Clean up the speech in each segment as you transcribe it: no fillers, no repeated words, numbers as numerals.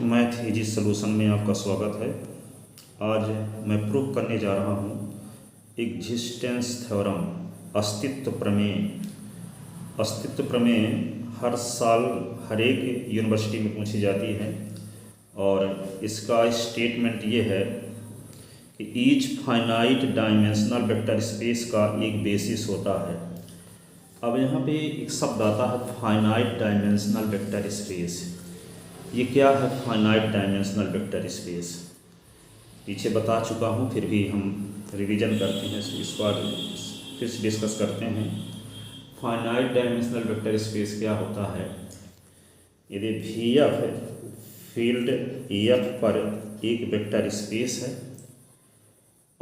Math easy solution में आपका स्वागत है। आज मैं प्रूव करने जा रहा हूँ एग्जिस्टेंस थ्योरम, अस्तित्व प्रमेय। अस्तित्व प्रमेय हर साल हर एक यूनिवर्सिटी में पूछी जाती है और इसका स्टेटमेंट ये है कि each finite dimensional vector space का एक बेसिस होता है। अब यहाँ पे एक शब्द आता है फाइनाइट डायमेंशनल वेक्टर स्पेस। ये क्या है फाइनाइट डायमेंशनल वेक्टर स्पेस? पीछे बता चुका हूँ, फिर भी हम रिवीजन करते हैं, इस बार फिर से डिस्कस करते हैं। फाइनाइट डायमेंशनल वेक्टर स्पेस क्या होता है? यदि वी एफ फील्ड एफ पर एक वेक्टर स्पेस है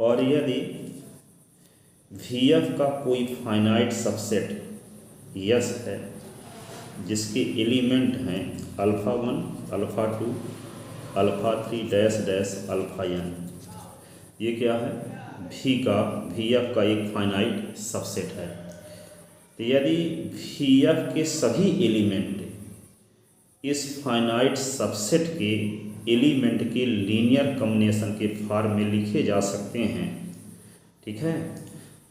और यदि वी एफ का कोई फाइनाइट सबसेट यस है जिसके एलिमेंट हैं alpha 1, alpha 2, alpha 3 dash dash alpha n। ये क्या है? वी एफ का एक फाइनाइट सबसेट है। तो यदि वी एफ के सभी एलिमेंट इस फाइनाइट सबसेट के एलिमेंट के लीनियर कॉम्बिनेशन के फॉर्म में लिखे जा सकते हैं, ठीक है।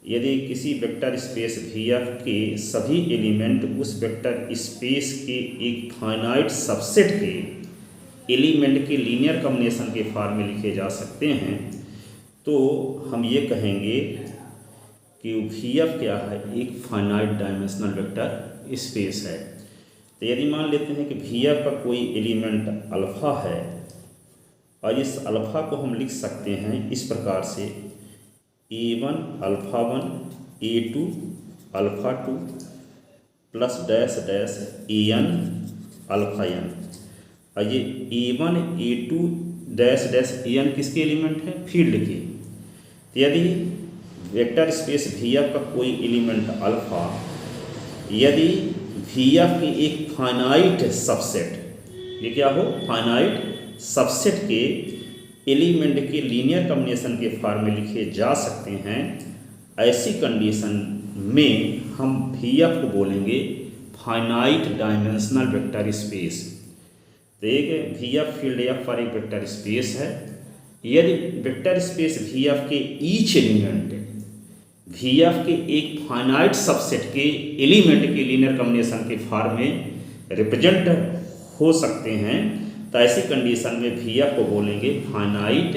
यदि किसी वेक्टर स्पेस वी एफ के सभी एलिमेंट उस वेक्टर स्पेस के एक फाइनाइट सबसेट के एलिमेंट के लीनियर कॉम्बिनेशन के फॉर्म में लिखे जा सकते हैं, तो हम ये कहेंगे कि वी एफ क्या है? एक फाइनाइट डायमेंशनल वेक्टर स्पेस है। तो यदि मान लेते हैं कि वी एफ का कोई एलिमेंट अल्फ़ा है और इस अल्फ़ा को हम लिख सकते हैं इस प्रकार से A1 alpha 1 A2 alpha 2 plus dash dash AN alpha n। और ये A1 A2 dash dash AN किसके एलिमेंट है? फील्ड के। तो यदि वेक्टर स्पेस वी एफ का कोई एलिमेंट अल्फ़ा यदि वी एफ के एक फाइनाइट सबसेट, ये क्या हो? फाइनाइट सबसेट के एलिमेंट के लीनियर कॉम्बिनेशन के फॉर्म में लिखे जा सकते हैं, ऐसी कंडीशन में हम वी एफ को बोलेंगे फाइनाइट डायमेंशनल वेक्टर स्पेस। तो एक वी एफ फील्ड एफ पर एक वेक्टर स्पेस है। यदि वेक्टर स्पेस वी एफ के ईच एलिमेंट वी एफ के एक फाइनाइट सबसेट के एलिमेंट के लीनियर कॉम्बिनेशन के फॉर्म में रिप्रेजेंट हो सकते हैं, तो ऐसी कंडीशन में वी एफ को बोलेंगे फाइनाइट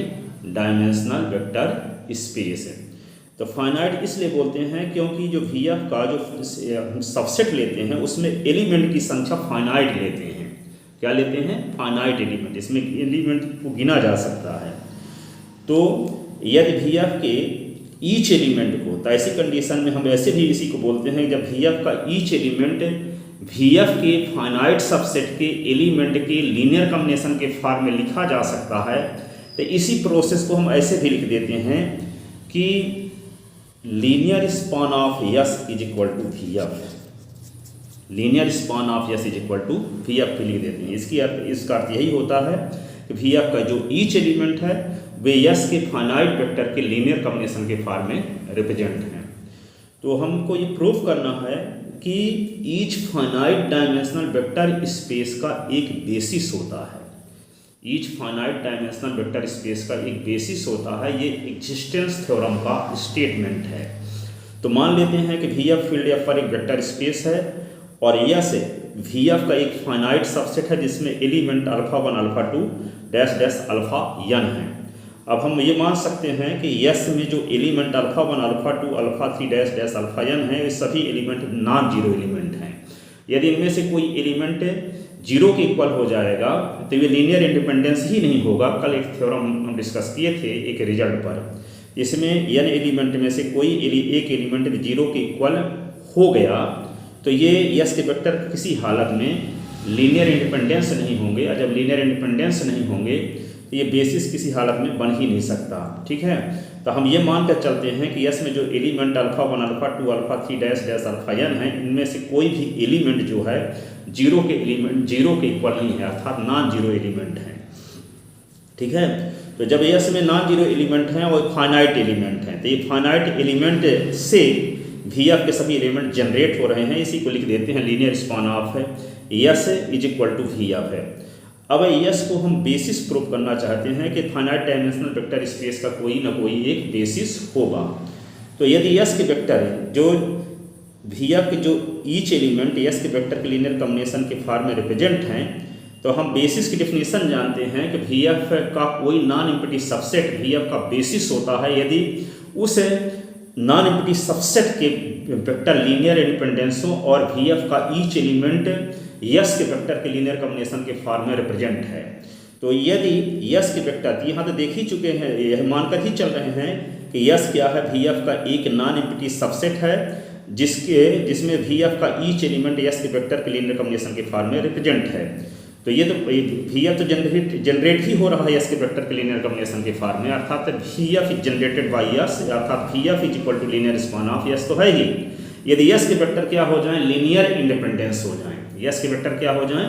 डायमेंशनल वेक्टर स्पेस है। तो फाइनाइट इसलिए बोलते हैं क्योंकि जो वी एफ का जो हम सबसेट लेते हैं उसमें एलिमेंट की संख्या फाइनाइट लेते हैं। क्या लेते हैं? Finite element. इसमें एलिमेंट को गिना जा सकता है। तो यदि वी एफ के ईच एलिमेंट को, तो ऐसी कंडीशन में हम ऐसे भी इसी को बोलते हैं जब वी एफ का ईच एलिमेंट वी एफ के फाइनाइट सबसेट के एलिमेंट के लीनियर कॉम्बिनेशन के फॉर्म में लिखा जा सकता है, तो इसी प्रोसेस को हम ऐसे भी लिख देते हैं कि linear span of S is equal to V F. Linear span of S is equal to V F लिख देते हैं। इसका अर्थ यही होता है कि वी एफ का जो ईच एलिमेंट है वे यस के फाइनाइट वेक्टर के लीनियर कॉम्बिनेशन के फॉर्म में रिप्रेजेंट हैं। तो हमको ये प्रूफ करना है कि each finite dimensional vector space का एक बेसिस होता है। Each finite dimensional vector space का एक बेसिस होता है। ये एग्जिस्टेंस थ्योरम का स्टेटमेंट है। तो मान लेते हैं कि वी एफ फील्ड एफ पर एक वेक्टर स्पेस है और यस वी एफ का एक फाइनाइट सबसेट है जिसमें element alpha 1 alpha 2 dash dash alpha n है। अब हम ये मान सकते हैं कि यस में जो element alpha 1 alpha 2 alpha 3 dash dash alpha n है, ये सभी एलिमेंट नॉन जीरो एलिमेंट हैं। यदि इनमें से कोई एलिमेंट जीरो के इक्वल हो जाएगा तो ये लीनियर इंडिपेंडेंस ही नहीं होगा। कल एक थ्योरम हम डिस्कस किए थे एक रिजल्ट पर, इसमें n एलिमेंट में से कोई एक एलिमेंट जीरो के इक्वल हो गया तो ये यस के वेक्टर किसी हालत में लीनियर इंडिपेंडेंस नहीं होंगे, और जब लीनियर इंडिपेंडेंस नहीं होंगे तो ये बेसिस किसी हालत में बन ही नहीं सकता, ठीक है। तो हम ये मान कर चलते हैं कि यस में जो element alpha 1 alpha 2 alpha 3 dash dash alpha n है, इनमें से कोई भी एलिमेंट जो है जीरो के इक्वल नहीं है, अर्थात नॉन जीरो एलिमेंट है, ठीक है। तो जब यस में नॉन जीरो एलिमेंट हैं और फाइनाइट एलिमेंट हैं, तो ये फाइनाइट एलिमेंट से वी एफ के सभी एलिमेंट जनरेट हो रहे हैं। इसी को लिख देते हैं linear span of S is equal to V F है। अब यस को हम बेसिस प्रूव करना चाहते हैं कि फाइनाइट डायमेंशनल वेक्टर स्पेस का कोई ना कोई एक बेसिस होगा। तो यदि यस के वेक्टर जो वी एफ के जो ईच एलिमेंट यस के वेक्टर के लीनियर कॉम्बिनेशन के फॉर्म में रिप्रेजेंट हैं, तो हम बेसिस की डेफिनेशन जानते हैं कि वी एफ का कोई non empty subset we F का बेसिस होता है यदि उस नॉन एम्प्टी सबसेट के वेक्टर लीनियर इंडिपेंडेंस हो और वी एफ का ईच एलिमेंट यस के वेक्टर के लीनियर कॉम्बिनेशन के फॉर्म में रिप्रेजेंट है। तो यदि यस के वेक्टर, यहाँ तो देख ही चुके हैं, यह मानकर ही चल रहे हैं कि यस क्या है, वी एफ का एक नॉन एम्प्टी सबसेट है जिसमें वी एफ का ईच एलिमेंट यस के वेक्टर के लीनियर कॉम्बिनेशन के फॉर्म में रिप्रेजेंट है। तो ये तो वी एफ तो जनरेट ही हो रहा है यस के वेक्टर के लीनियर कॉम्बिनेशन के फॉर्म में, अर्थात V F is generated by S, अर्थात V F is equal to linear span of S तो है ही। यदि यस के वेक्टर क्या हो जाए, लीनियर इंडिपेंडेंस हो जाए, यस के वेक्टर क्या हो जाए,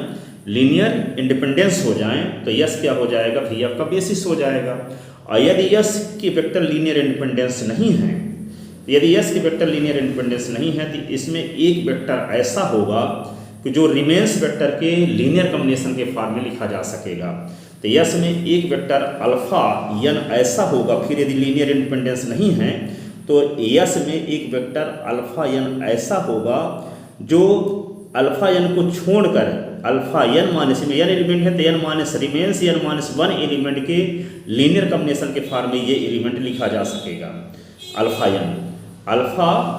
लीनियर इंडिपेंडेंस हो जाए, तो यस क्या हो जाएगा, वी एफ का बेसिस हो जाएगा। और यदि यस के वेक्टर लीनियर इंडिपेंडेंस नहीं है, यदि यस के वेक्टर लीनियर इंडिपेंडेंस नहीं है तो इसमें एक वेक्टर ऐसा होगा कि जो रिमेंस वेक्टर के लीनियर कॉम्बिनेशन के फॉर्म में लिखा जा सकेगा। तो यस में एक वेक्टर अल्फा एन ऐसा होगा, फिर यदि लीनियर इंडिपेंडेंस नहीं है तो यस में एक वेक्टर अल्फा एन ऐसा होगा जो अल्फा एन को छोड़कर अल्फा एन माइनस में एन एलिमेंट है तो N minus remains N minus one element के लीनियर कॉम्बिनेशन के फॉर्म में ये एलिमेंट लिखा जा सकेगा। अल्फा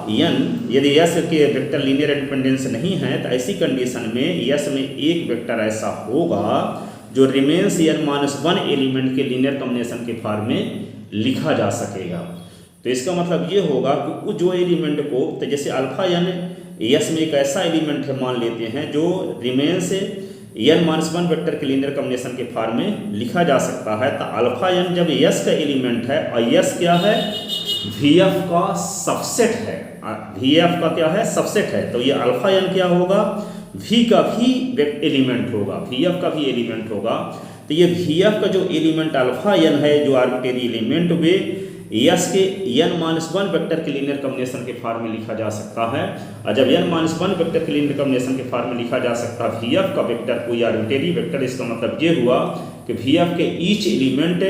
एन यदि यस के वेक्टर लीनियर इंडिपेंडेंस नहीं है तो ऐसी कंडीशन में यस में एक वेक्टर ऐसा होगा जो remains N minus one element के लीनियर कॉम्बिनेशन के फॉर्म में लिखा जा सकेगा। तो इसका मतलब ये होगा कि जो एलिमेंट को, तो जैसे अल्फा एन यस में एक ऐसा एलिमेंट है मान लेते हैं जो remains N minus one vector के लीनियर कॉम्बिनेशन के फॉर्म में लिखा जा सकता है। तो अल्फा एन जब यस का एलिमेंट है और यस क्या है, वी एफ का सबसेट है, वी एफ का क्या है, सबसेट है, तो ये अल्फा एन क्या होगा, वी का भी एलिमेंट होगा, वी एफ का भी एलिमेंट होगा। तो ये वी एफ का जो एलिमेंट अल्फा एन है, जो आर्बिट्रेरी एलिमेंट, वे यस के एन माइनस वन वेक्टर के लीनियर कॉम्बिनेशन के फॉर्म में लिखा जा सकता है। और जब एन माइनस वन वेक्टर के लीनियर कॉम्बिनेशन के फॉर्म में लिखा जा सकता है वी एफ का वेक्टर कोई आर्बिट्रेरी वेक्टर, इसका मतलब ये हुआ कि वी एफ के ईच एलिमेंट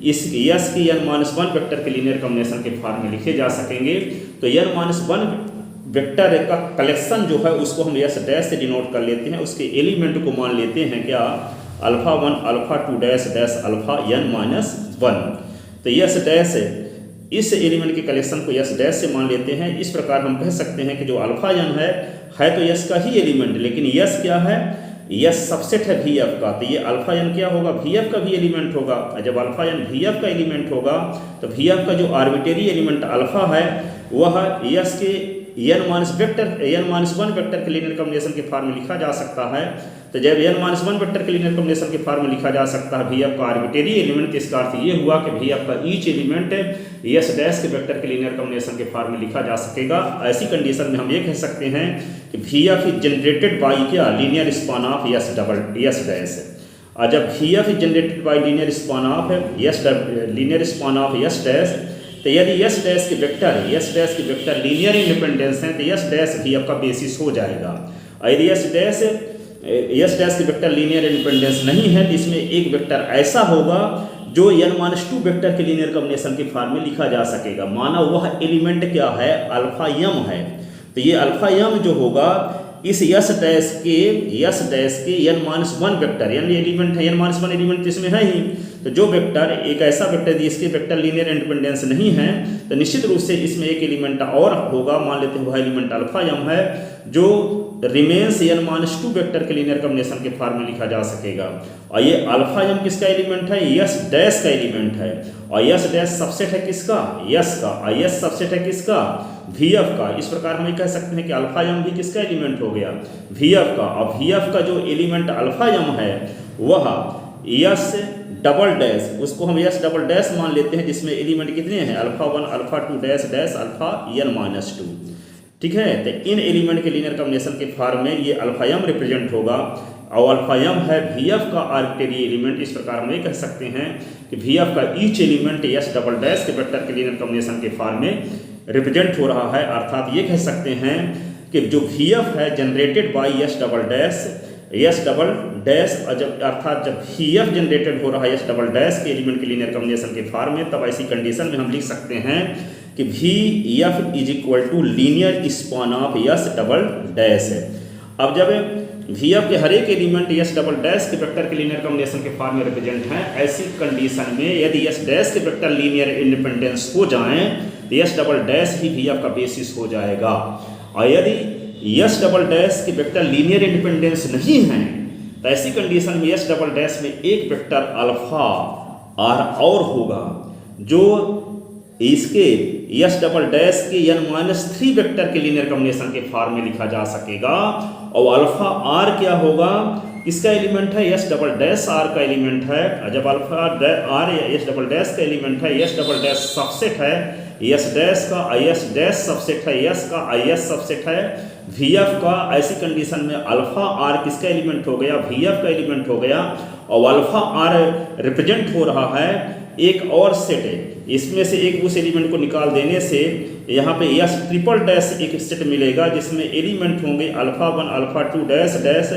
इस यस के एन माइनस वन वेक्टर के लीनियर कॉम्बिनेशन के फॉर्म में लिखे जा सकेंगे। तो एन माइनस वन वेक्टर का कलेक्शन जो है उसको हम यस डैश से डिनोट कर लेते हैं, उसके एलिमेंट को मान लेते हैं क्या, alpha one alpha two dash dash alpha N minus one. तो यस डैश इस एलिमेंट के कलेक्शन को यस डैश से मान लेते हैं। इस प्रकार हम कह सकते हैं कि जो अल्फा एन है तो यस का ही एलिमेंट, लेकिन यस क्या है, यस सबसेट है वी एफ का, तो ये अल्फा एन क्या होगा, वी एफ का भी एलिमेंट होगा। जब अल्फा एन वी एफ का एलिमेंट होगा तो वी एफ का जो आर्बिट्रेरी एलिमेंट अल्फा है वह यस के एन माइनस वन वेक्टर के लीनियर कॉम्बिनेशन के फॉर्म में लिखा जा सकता है। तो जब एन माइनस वन वेक्टर के लीनियर कॉम्बिनेशन के फॉर्म में लिखा जा सकता है वी एफ का आर्बिट्रेरी एलिमेंट, इसका अर्थ ये हुआ कि वी एफ का ईच एलिमेंट यस डैश के वेक्टर के लीनियर कॉम्बिनेशन के फॉर्म में लिखा जा सकेगा। ऐसी कंडीशन में हम ये कह सकते हैं कि V F is generated by क्या, linear span of S dash. और जब V F is generated by linear span of S dash, तो यदि यस डैश के वेक्टर लीनियर इंडिपेंडेंस हैं तो यस डैश वी एफ का बेसिस हो जाएगा। और यदि यस डैश के वेक्टर लीनियर इंडिपेंडेंस नहीं है तो इसमें एक वेक्टर ऐसा होगा जो एन माइनस टू वेक्टर के लीनियर कॉम्बिनेशन के फॉर्म में लिखा जा सकेगा। माना वह एलिमेंट क्या है, अल्फा एम है। तो ये अल्फा एम जो होगा इस यस डैश के N minus one vector, N element है, एन माइनस वन एलिमेंट इसमें है ही, तो जो वेक्टर एक ऐसा वेक्टर जिसके वेक्टर लीनियर इंडिपेंडेंस नहीं है तो निश्चित रूप से इसमें एक एलिमेंट और होगा, मान लेते हैं वह एलिमेंट अल्फा एम है जो remains N minus two vector के लीनियर कॉम्बिनेशन के फॉर्म में लिखा जा सकेगा। और ये अल्फा एम किसका एलिमेंट है, यस डैश का एलिमेंट है। और यस डैश सबसेट है किसका, यस का। और यस सबसेट है किसका, वी एफ का। इस प्रकार हम ये कह सकते हैं कि अल्फा एम भी किसका एलिमेंट हो गया, वी एफ का। और वी एफ का जो एलिमेंट अल्फा एम है वह यस डबल डैश, उसको हम यस डबल डैश मान लेते हैं, जिसमें एलिमेंट कितने हैं, alpha one alpha two dash dash alpha N minus two. ठीक है, तो इन एलिमेंट के लीनियर कॉम्बिनेशन के फॉर्म में ये अल्फा एम रिप्रेजेंट होगा। और अल्फा एम है वी एफ का आर्बिट्रेरी एलिमेंट। इस प्रकार हम ये कह सकते हैं कि वी एफ का each element S double dash के वेक्टर के लीनियर कॉम्बिनेशन के फॉर्म में रिप्रेजेंट हो रहा है। अर्थात ये कह सकते हैं कि जो वी एफ है generated by yes double dash yes double dash, जब अर्थात जब वी एफ जनरेटेड हो रहा है यस डबल डैश के एलिमेंट के लीनियर कॉम्बिनेशन के फॉर्म में, तब ऐसी कंडीशन में हम लिख सकते हैं कि V F is equal to linear span of S double dash है। अब जब वी एफ के हर एक एलिमेंट यस डबल डैश के वेक्टर के लीनियर कॉम्बिनेशन के फॉर्म में रिप्रेजेंट हैं, ऐसी कंडीशन में यदि यस डैश के वेक्टर लीनियर इंडिपेंडेंस हो जाएं तो यस डबल डैश ही वी एफ का बेसिस हो जाएगा। और यदि यस डबल डैश के वेक्टर लीनियर इंडिपेंडेंस नहीं है तो ऐसी कंडीशन में यस डबल डैश में एक वेक्टर अल्फा आर और होगा जो इसके यस डबल डैश के n-3 वेक्टर के लीनियर कॉम्बिनेशन के फॉर्म में लिखा जा सकेगा। और अल्फा आर क्या होगा, इसका एलिमेंट है यस डबल डैश आर का एलिमेंट है। जब alpha R S double dash का एलिमेंट है, यस डबल डैश सबसेट है यस डैश का, आई एस डैश सबसेट है यस का, आई एस सबसेट है वी एफ का, ऐसी कंडीशन में अल्फा आर किसका एलिमेंट हो गया, वी एफ का एलिमेंट हो गया। और अल्फा आर रिप्रेजेंट हो रहा है एक और सेट है, इसमें से एक उस एलिमेंट को निकाल देने से यहाँ पे यस ट्रिपल डैश एक सेट मिलेगा जिसमें एलिमेंट होंगे alpha 1 alpha 2 dash dash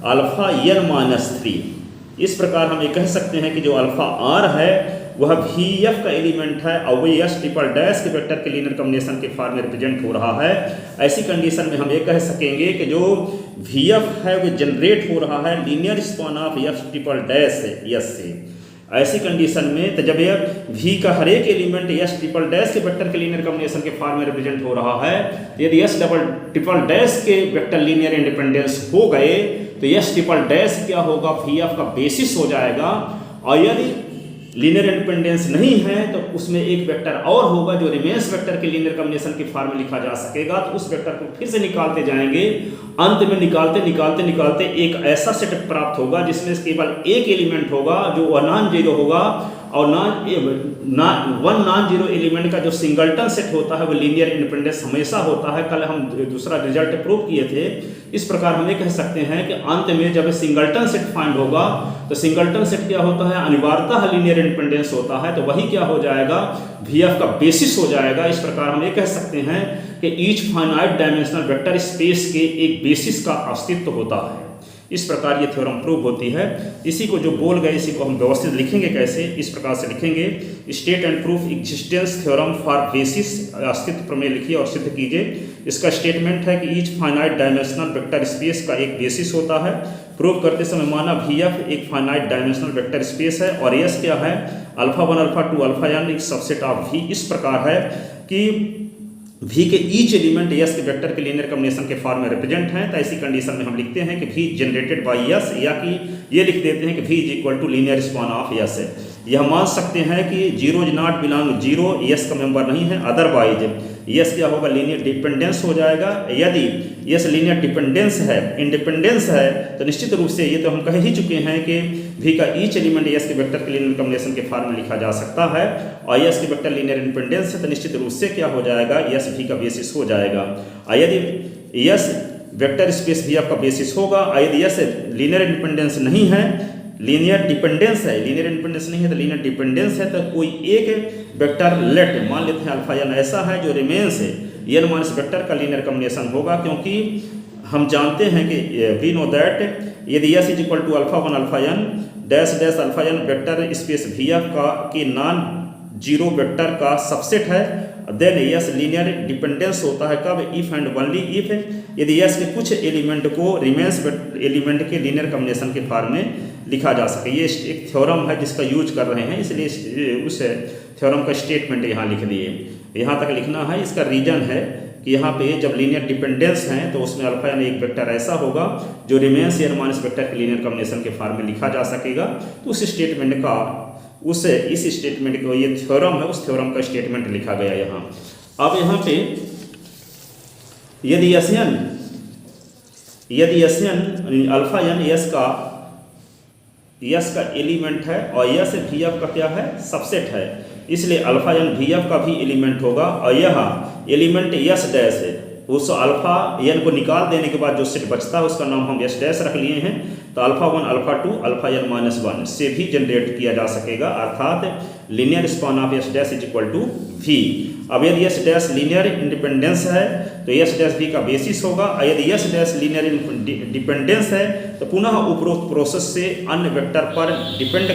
alpha n-3। इस प्रकार हम ये कह सकते हैं कि जो अल्फा आर है वह वी एफ का एलिमेंट है और वह यस ट्रिपल डैश के वेक्टर के लीनियर कॉम्बिनेशन के फॉर्म में रिप्रेजेंट हो रहा है। ऐसी कंडीशन में हम ये कह सकेंगे कि जो वी एफ है वो जनरेट हो रहा है linear span of yes triple dash yes से। ऐसी कंडीशन में तो जब यह वी का हर एक एलिमेंट यस ट्रिपल डैश के वेक्टर के लीनियर कॉम्बिनेशन के फॉर्म में रिप्रेजेंट हो रहा है, यदि यस डबल ट्रिपल डैश के वेक्टर लीनियर इंडिपेंडेंस हो गए तो यस ट्रिपल डैश क्या होगा, वी एफ का बेसिस हो जाएगा। और यदि लीनियर इंडिपेंडेंस नहीं है तो उसमें एक वेक्टर और होगा जो रिमेंस वेक्टर के लीनियर कॉम्बिनेशन के फॉर्म में लिखा जा सकेगा। तो उस वेक्टर को फिर से निकालते जाएंगे, अंत में निकालते एक ऐसा सेट प्राप्त होगा जिसमें केवल एक एलिमेंट होगा जो नॉन जीरो होगा और वन नॉन जीरो एलिमेंट का जो सिंगलटन सेट होता है वो लीनियर इंडिपेंडेंस हमेशा होता है। कल हम दूसरा रिजल्ट प्रूव किए थे। इस प्रकार हम ये कह सकते हैं कि अंत में जब सिंगलटन सेट फाइंड होगा तो सिंगलटन सेट क्या होता है, अनिवार्यतः लीनियर इंडिपेंडेंस होता है, तो वही क्या हो जाएगा, वी एफ का बेसिस हो जाएगा। इस प्रकार हम ये कह सकते हैं कि each finite dimensional vector space के एक बेसिस का अस्तित्व होता है। इस प्रकार ये थ्योरम प्रूव होती है। इसी को जो बोल गए इसी को हम व्यवस्थित लिखेंगे कैसे, इस प्रकार से लिखेंगे, state and proof existence theorem for basis, अस्तित्व प्रमेय लिखिए और सिद्ध कीजिए। इसका स्टेटमेंट है कि each finite dimensional vector space का एक बेसिस होता है। प्रूव करते समय माना वी एफ एक फाइनाइट डायमेंशनल वेक्टर स्पेस है और एस क्या है, अल्फा 1 अल्फा 2 अल्फा n एक सबसेट ऑफ वी। इस प्रकार है कि वी के ईच एलिमेंट यस के वेक्टर के लीनियर कॉम्बिनेशन के फॉर्म में रिप्रेजेंट हैं। तो ऐसी कंडीशन में हम लिखते हैं कि वी जनरेटेड बाय यस, या कि ये लिख देते हैं कि V is equal to linear span of S है। यह मान सकते हैं कि zero is not belong zero, S का मेंबर नहीं है, अदरवाइज यस क्या होगा, लीनियर डिपेंडेंस हो जाएगा। यदि यस लीनियर डिपेंडेंस है, इंडिपेंडेंस है, तो निश्चित रूप से ये तो हम कह ही चुके हैं कि वी का ईच एलिमेंट यस के वेक्टर के लीनियर कॉम्बिनेशन के फॉर्म में लिखा जा सकता है। और यस के वेक्टर लीनियर इंडिपेंडेंस है तो निश्चित रूप से क्या हो जाएगा, यस वी का बेसिस हो जाएगा। और यदि यस वेक्टर स्पेस वी आपका बेसिस होगा, और यदि यस लीनियर इंडिपेंडेंस नहीं है, लीनियर डिपेंडेंस है, लीनियर इंडिपेंडेंस नहीं है तो लीनियर डिपेंडेंस है, तो कोई एक वेक्टर लेट मान लेते हैं अल्फा एन ऐसा है जो रिमेंस है, एन माइनस वेक्टर का लीनियर कॉम्बिनेशन होगा। क्योंकि हम जानते हैं कि वी नो दैट यदि S is equal to alpha 1 alpha N dash dash alpha N vector space V F का की नॉन जीरो वेक्टर का सबसेट है, देन यस लीनियर डिपेंडेंस होता है कब, इफ एंड ओनली इफ यदि यस के कुछ एलिमेंट को रिमेंस एलिमेंट के लीनियर कॉम्बिनेशन के फॉर्म में लिखा जा सके। ये एक थ्योरम है जिसका यूज कर रहे हैं, इसलिए उस थ्योरम का स्टेटमेंट यहाँ लिख दिए। यहाँ तक लिखना है। इसका रीजन है कि यहाँ पे जब लीनियर डिपेंडेंस है तो उसमें अल्फा यानी एक वेक्टर ऐसा होगा जो रिमेंस या माइनस वेक्टर के लीनियर कॉम्बिनेशन के फॉर्म में लिखा जा सकेगा। तो उस स्टेटमेंट का इस स्टेटमेंट को, ये थ्योरम है, उस थ्योरम का स्टेटमेंट लिखा गया यहाँ। अब यहाँ पे यदि यस अल्फा एन यस का एलिमेंट है और यस वी एफ का क्या है, सबसेट है, इसलिए अल्फा एन वी एफ का भी एलिमेंट होगा। और यह एलिमेंट यस डैश है, उस अल्फा एन को निकाल देने के बाद जो सेट बचता है उसका नाम हम एस डैश रख लिए हैं। तो alpha 1 alpha 2 alpha N minus 1 से भी जनरेट किया जा सकेगा, अर्थात linear span of S dash is equal to V. अब यदि एस डैश लीनियर इंडिपेंडेंस है तो एस डैश भी का बेसिस होगा, और यदि एस डैश लीनियर डिपेंडेंस है तो पुनः उपरोक्त प्रोसेस से अन्य वेक्टर पर डिपेंड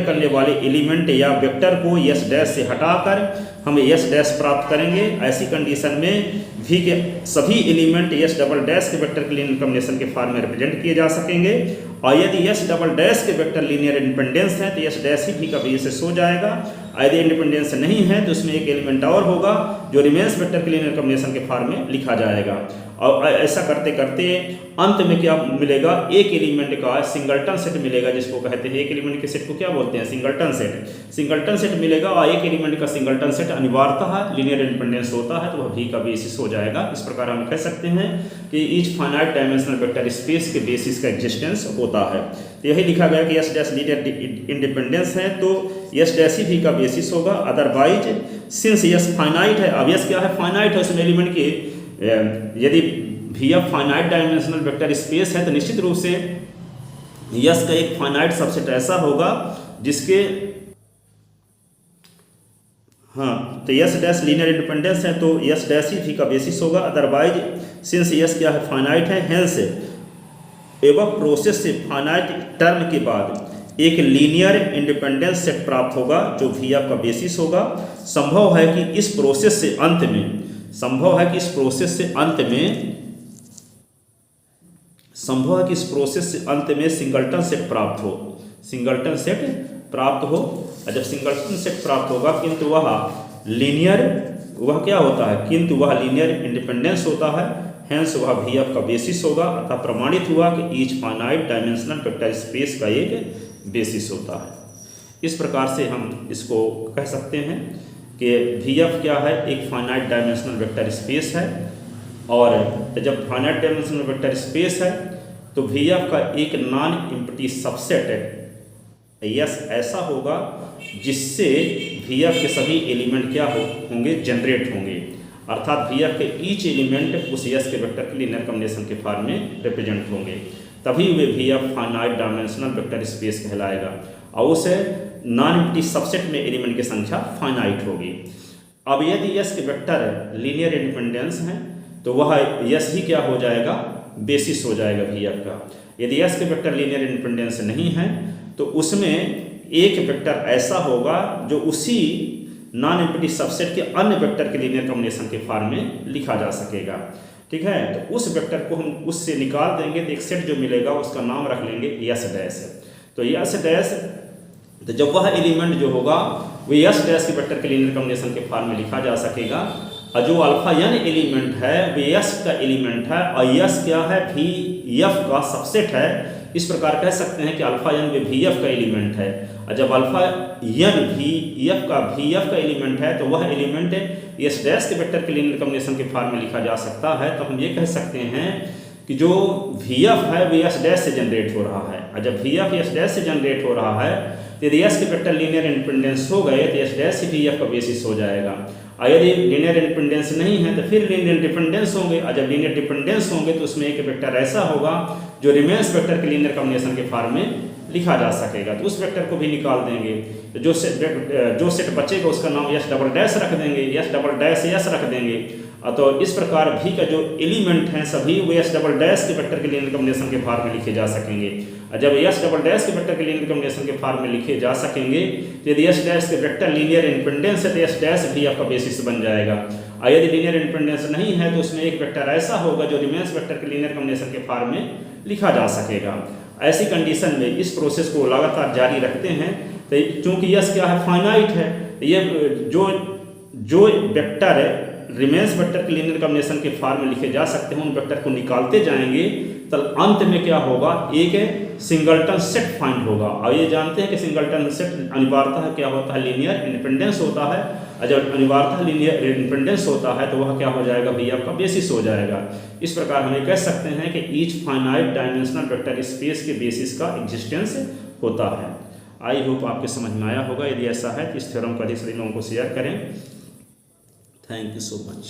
करने वाले एलिमेंट या वेक्टर को एस डैश से हटाकर हम एस डैश प्राप्त करेंगे। ऐसी कंडीशन में वी के सभी एलिमेंट एस डबल डैश के वेक्टर के लीनियर कॉम्बिनेशन के फॉर्म में रिप्रेजेंट किए जा सकेंगे, और यदि एस डबल डैश के वेक्टर लीनियर इंडिपेंडेंस है तो एस डैश ही वी का बेसिस हो जाएगा। यदि इंडिपेंडेंस नहीं है तो उसमें एक एलिमेंट और होगा जो रिमेंस वेक्टर के लीनियर कॉम्बिनेशन के फॉर्म में लिखा जाएगा। और ऐसा करते करते अंत में क्या मिलेगा, एक एलिमेंट का सिंगलटन सेट मिलेगा, जिसको कहते हैं एक एलिमेंट के सेट को क्या बोलते हैं, सिंगलटन सेट। सिंगलटन सेट मिलेगा और एक एलिमेंट का सिंगलटन सेट अनिवार्यतः लीनियर इंडिपेंडेंस होता है तो वह भी का बेसिस हो जाएगा। इस प्रकार हम कह सकते हैं कि each finite dimensional vector space के बेसिस का एग्जिस्टेंस होता है। तो यही लिखा गया कि एस डैश लीनियर इंडिपेंडेंस है तो एस डैश ही भी का बेसिस होगा, अदरवाइज सिंस एस फाइनाइट है। अब एस क्या है, फाइनाइट है, उसमें एलिमेंट की यदि भी F finite dimensional vector space है तो निश्चित रूप से यस का एक फाइनाइट सबसेट ऐसा होगा जिसके तो यस डैश लीनियर इंडिपेंडेंस है तो यस डैश ही का बेसिस होगा, अदरवाइज सिंस यस क्या है, फाइनाइट है, हेंस एवं प्रोसेस से फाइनाइट टर्म के बाद एक लीनियर इंडिपेंडेंस सेट प्राप्त होगा जो वी एफ का बेसिस होगा। संभव है कि इस प्रोसेस से अंत में सिंगलटन सेट प्राप्त हो। और जब सिंगलटन सेट प्राप्त होगा किंतु वह क्या होता है, किंतु वह लीनियर इंडिपेंडेंस होता है, हेंस वह वी एफ का बेसिस होगा। अर्थात प्रमाणित हुआ कि each finite dimensional vector space का एक बेसिस होता है। इस प्रकार से हम इसको कह सकते हैं कि वी एफ क्या है, एक फाइनाइट डायमेंशनल वेक्टर स्पेस है, और जब फाइनाइट डायमेंशनल वेक्टर स्पेस है तो वी एफ का एक नॉन एम्प्टी सबसेट यस ऐसा होगा जिससे वी एफ के सभी एलिमेंट क्या होंगे, जनरेट होंगे। अर्थात वी एफ के ईच एलिमेंट उस यस के वेक्टर के लीनियर कॉम्बिनेशन के फॉर्म में रिप्रेजेंट होंगे, तभी way V F finite dimensional vector space कहलाएगा, और उसे नॉन एम्प्टी सबसेट में एलिमेंट की संख्या फाइनाइट होगी। अब यदि यस के वेक्टर लीनियर इंडिपेंडेंस हैं तो वह यस ही क्या हो जाएगा, बेसिस हो जाएगा वी एफ का। यदि यस के वेक्टर लीनियर इंडिपेंडेंस नहीं है तो उसमें एक वेक्टर ऐसा होगा जो उसी नॉन एम्प्टी सबसेट के अन्य वेक्टर के लीनियर कॉम्बिनेशन के फॉर्म में लिखा जा सकेगा। ठीक है, तो उस वेक्टर को हम उससे निकाल देंगे तो एक सेट जो मिलेगा उसका नाम रख लेंगे यस डैश। तो यस डैश, तो जब वह एलिमेंट जो होगा वो यस डैश के वेक्टर के लीनियर कॉम्बिनेशन के फॉर्म में लिखा जा सकेगा, और जो अल्फा एन एलिमेंट है वो यस का एलिमेंट है, और यस क्या है, वी एफ का सबसेट है। इस प्रकार कह सकते हैं कि अल्फा एन में वी एफ का एलिमेंट है, और जब अल्फा एन वी एफ का एलिमेंट है तो वह एलिमेंट एस डैश के वेक्टर के लीनियर कॉम्बिनेशन के फॉर्म में लिखा जा सकता है। तो हम ये कह सकते हैं कि जो वी एफ है वो एस डैश से जनरेट हो रहा है, और जब वी एफ एस डैश से जनरेट हो रहा है तो यदि एस के वेक्टर लीनियर इंडिपेंडेंस हो गए तो एस डैश वी एफ का बेसिस हो जाएगा, और यदि लीनियर इंडिपेंडेंस नहीं है तो फिर लीनियर डिपेंडेंस होंगे, और जब लीनियर डिपेंडेंस होंगे तो उसमें एक वेक्टर ऐसा होगा जो रिमेंस वेक्टर के लीनियर कॉम्बिनेशन के फॉर्म में लिखा जा सकेगा। तो उस वेक्टर को भी निकाल देंगे, तो जो सेट बचेगा उसका नाम यस डबल डैश रख देंगे, यस डबल डैश यस रख देंगे। तो इस प्रकार भी का जो एलिमेंट हैं सभी वो यस डबल डैश के वेक्टर के लीनियर कॉम्बिनेशन के फॉर्म में लिखे जा सकेंगे, और जब यस डबल डैश के वेक्टर के लीनियर कॉम्बिनेशन के फॉर्म में लिखे जा सकेंगे तो यदि यस डैश के वेक्टर लीनियर इंडिपेंडेंस है तो यस डैश भी आपका बेसिस बन जाएगा, और यदि लीनियर इंडिपेंडेंस नहीं है तो उसमें एक वेक्टर ऐसा होगा जो रिमेंस वेक्टर के लीनियर कॉम्बिनेशन के फॉर्म में लिखा जा सकेगा। ऐसी कंडीशन में इस प्रोसेस को लगातार जारी रखते हैं, तो चूंकि यस क्या है, फाइनाइट है, ये जो वेक्टर रिमेंस वेक्टर के लीनियर कॉम्बिनेशन के फॉर्म में लिखे जा सकते हैं उन वेक्टर को निकालते जाएंगे तो अंत में क्या होगा, एक सिंगलटन सेट फाइंड होगा। और ये जानते हैं कि सिंगलटन सेट अनिवार्यतः क्या होता है, लीनियर इंडिपेंडेंस होता है, और जब अनिवार्यतः लीनियर इंडिपेंडेंस होता है तो वह क्या हो जाएगा, वी एफ का बेसिस हो जाएगा। इस प्रकार हम ये कह सकते हैं कि each finite dimensional vector space के बेसिस का एग्जिस्टेंस होता है। आई होप आपके समझ में आया होगा। यदि ऐसा है तो इस थ्योरम को अधिक से अधिक लोगों को शेयर करें। Thank you so much.